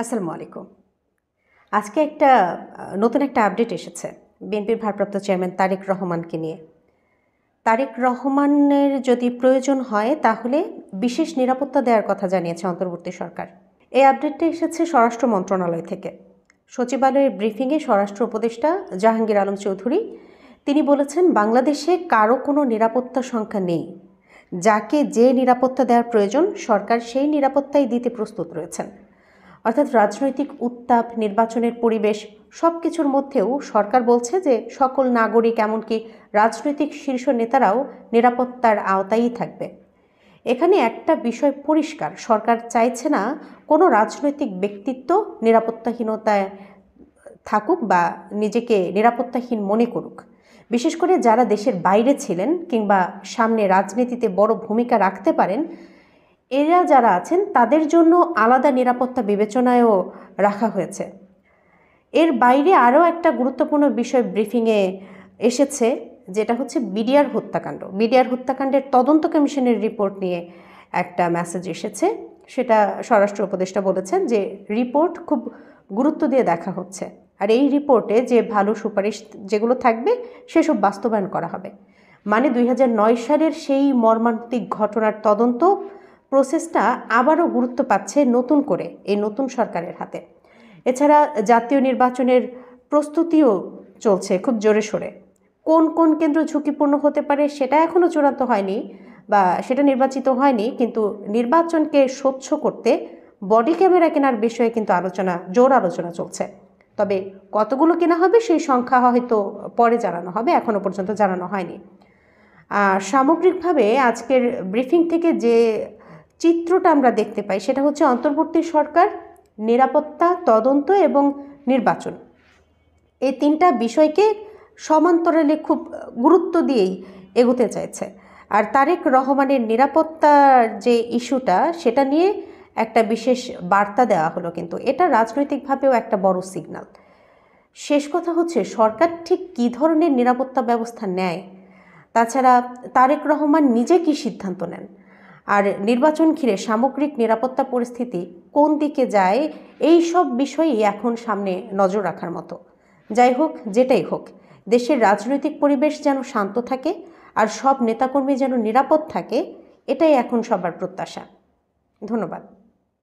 আসসালামু আলাইকুম। আজকে নতুন একটা আপডেট এসেছে বিএনপির ভারপ্রাপ্ত চেয়ারম্যান তারেক রহমানকে নিয়ে। তারেক রহমানের যদি প্রয়োজন হয় তাহলে বিশেষ নিরাপত্তা দেওয়ার কথা জানিয়েছে অন্তর্বর্তী সরকার। এই আপডেটটা এসেছে স্বরাষ্ট্র মন্ত্রণালয় থেকে। সচিবালয়ের ব্রিফিংয়ে স্বরাষ্ট্র উপদেষ্টা জাহাঙ্গীর আলম চৌধুরী তিনি বলেছেন, বাংলাদেশে কারো কোনো নিরাপত্তা সংখ্যা নেই। যাকে যে নিরাপত্তা দেওয়ার প্রয়োজন সরকার সেই নিরাপত্তাই দিতে প্রস্তুত রয়েছেন। অর্থাৎ রাজনৈতিক উত্তাপ, নির্বাচনের পরিবেশ সব কিছুর মধ্যেও সরকার বলছে যে সকল নাগরিক এমনকি রাজনৈতিক শীর্ষ নেতারাও নিরাপত্তার আওতায়ই থাকবে। এখানে একটা বিষয় পরিষ্কার, সরকার চাইছে না কোনো রাজনৈতিক ব্যক্তিত্ব নিরাপত্তাহীনতায় থাকুক বা নিজেকে নিরাপত্তাহীন মনে করুক। বিশেষ করে যারা দেশের বাইরে ছিলেন কিংবা সামনে রাজনীতিতে বড় ভূমিকা রাখতে পারেন, এরা যারা আছেন তাদের জন্য আলাদা নিরাপত্তা বিবেচনায়ও রাখা হয়েছে। এর বাইরে আরও একটা গুরুত্বপূর্ণ বিষয় ব্রিফিংয়ে এসেছে, যেটা হচ্ছে বিডিআর হত্যাকাণ্ড। বিডিআর হত্যাকাণ্ডের তদন্ত কমিশনের রিপোর্ট নিয়ে একটা মেসেজ এসেছে। সেটা স্বরাষ্ট্র উপদেষ্টা বলেছেন যে রিপোর্ট খুব গুরুত্ব দিয়ে দেখা হচ্ছে, আর এই রিপোর্টে যে ভালো সুপারিশ যেগুলো থাকবে সেসব বাস্তবায়ন করা হবে। মানে 2009 সালের সেই মর্মান্তিক ঘটনার তদন্ত প্রসেসটা আবারও গুরুত্ব পাচ্ছে নতুন করে এই নতুন সরকারের হাতে। এছাড়া জাতীয় নির্বাচনের প্রস্তুতিও চলছে খুব জোরে সোরে। কোন কোন কেন্দ্র ঝুঁকিপূর্ণ হতে পারে সেটা এখনও চূড়ান্ত হয়নি বা সেটা নির্বাচিত হয়নি, কিন্তু নির্বাচনকে স্বচ্ছ করতে বডি ক্যামেরা কেনার বিষয়ে কিন্তু জোর আলোচনা চলছে। তবে কতগুলো কেনা হবে সেই সংখ্যা হয়তো পরে জানানো হবে, এখনও পর্যন্ত জানানো হয়নি। সামগ্রিকভাবে আজকের ব্রিফিং থেকে যে চিত্রটা আমরা দেখতে পাই সেটা হচ্ছে অন্তর্বর্তী সরকার নিরাপত্তা, তদন্ত এবং নির্বাচন এই তিনটা বিষয়কে সমান্তরালে খুব গুরুত্ব দিয়েই এগোতে চাইছে। আর তারেক রহমানের নিরাপত্তার যে ইস্যুটা সেটা নিয়ে একটা বিশেষ বার্তা দেওয়া হলো, কিন্তু এটা রাজনৈতিকভাবেও একটা বড় সিগন্যাল। শেষ কথা হচ্ছে সরকার ঠিক কী ধরনের নিরাপত্তা ব্যবস্থা নেয়, তাছাড়া তারেক রহমান নিজে কী সিদ্ধান্ত নেন, আর নির্বাচন ঘিরে সামগ্রিক নিরাপত্তা পরিস্থিতি কোন দিকে যায়, এই সব বিষয়ই এখন সামনে নজর রাখার মতো। যাই হোক, যেটাই হোক, দেশের রাজনৈতিক পরিবেশ যেন শান্ত থাকে আর সব নেতাকর্মী যেন নিরাপদ থাকে, এটাই এখন সবার প্রত্যাশা। ধন্যবাদ।